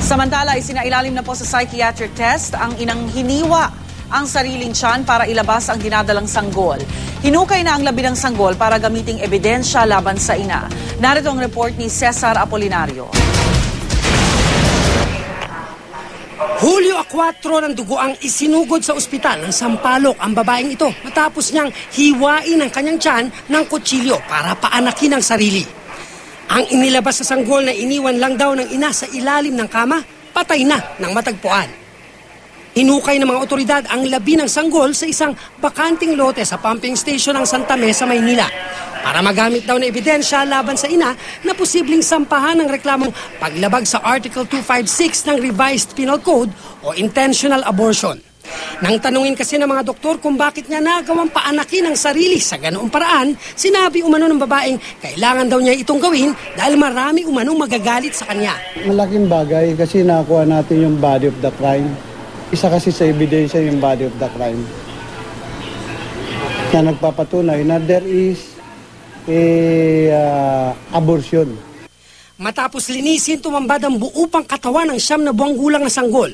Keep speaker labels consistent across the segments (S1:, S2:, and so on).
S1: Samantala, isinailalim na po sa psychiatric test ang inang hiniwa ang sariling tiyan para ilabas ang dinadalang sanggol. Hinukay na ang labi ng sanggol para gamiting ebidensya laban sa ina. Narito ang report ni Cesar Apolinario.
S2: Hulyo 4 ng dugo ang isinugod sa ospital ng Sampaloc ang babaeng ito matapos niyang hiwain ang kanyang tiyan ng kutsilyo para paanakin ang sarili. Ang inilabas sa sanggol na iniwan lang daw ng ina sa ilalim ng kama, patay na ng matagpuan. Hinukay ng mga otoridad ang labi ng sanggol sa isang bakanting lote sa pumping station ng Santa Mesa, Maynila para magamit daw na ebidensya laban sa ina na posibleng sampahan ng reklamong paglabag sa Article 256 ng Revised Penal Code o intentional abortion. Nang tanungin kasi ng mga doktor kung bakit niya nagawang paanakin ang sarili sa ganoong paraan, sinabi umano ng babaeng kailangan daw niya itong gawin dahil marami umanong magagalit sa kanya.
S3: Malaking bagay kasi nakuha natin yung body of the crime. Isa kasi sa ebidensya yung body of the crime na nagpapatunay na there is abortion.
S2: Matapos linisin, tumambad ang buo pang katawan ng 9 na buwang gulang na sanggol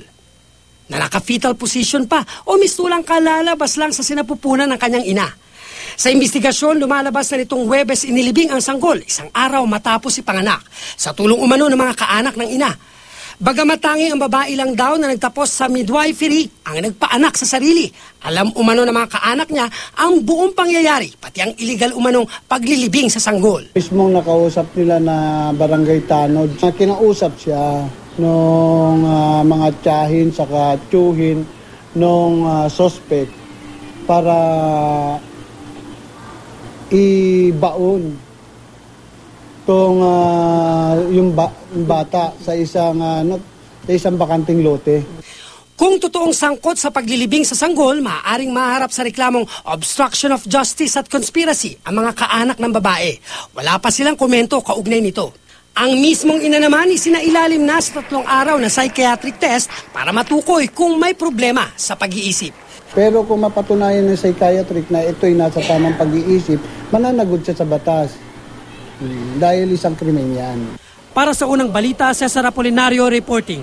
S2: na naka-fetal position pa o mistulang kalalabas lang sa sinapupunan ng kanyang ina. Sa investigasyon, lumalabas na nitong Huwebes inilibing ang sanggol, isang araw matapos ipanganak, sa tulong umano ng mga kaanak ng ina. Bagamat tanging ang babae lang daw na nagtapos sa midwifery ang nagpaanak sa sarili, alam umano ng mga kaanak niya ang buong pangyayari, pati ang illegal umanong paglilibing sa sanggol.
S3: Mismong nakausap nila na barangay tanod, kinausap siya nung mga tiyahin saka tiyuhin nung suspect para ibaon tong yung bata sa isang bakanting lote.
S2: Kung totoong sangkot sa paglilibing sa sanggol, maaaring maharap sa reklamong obstruction of justice at conspiracy ang mga kaanak ng babae. Wala pa silang komento kaugnay nito. Ang mismong ina naman isinailalim na sa 3 araw na psychiatric test para matukoy kung may problema sa pag-iisip.
S3: Pero kung mapatunayan ng psychiatric na ito'y nasa tamang pag-iisip, mananagot siya sa batas. Dahil isang krimen yan.
S2: Para sa unang balita, Cesar Apolinario reporting.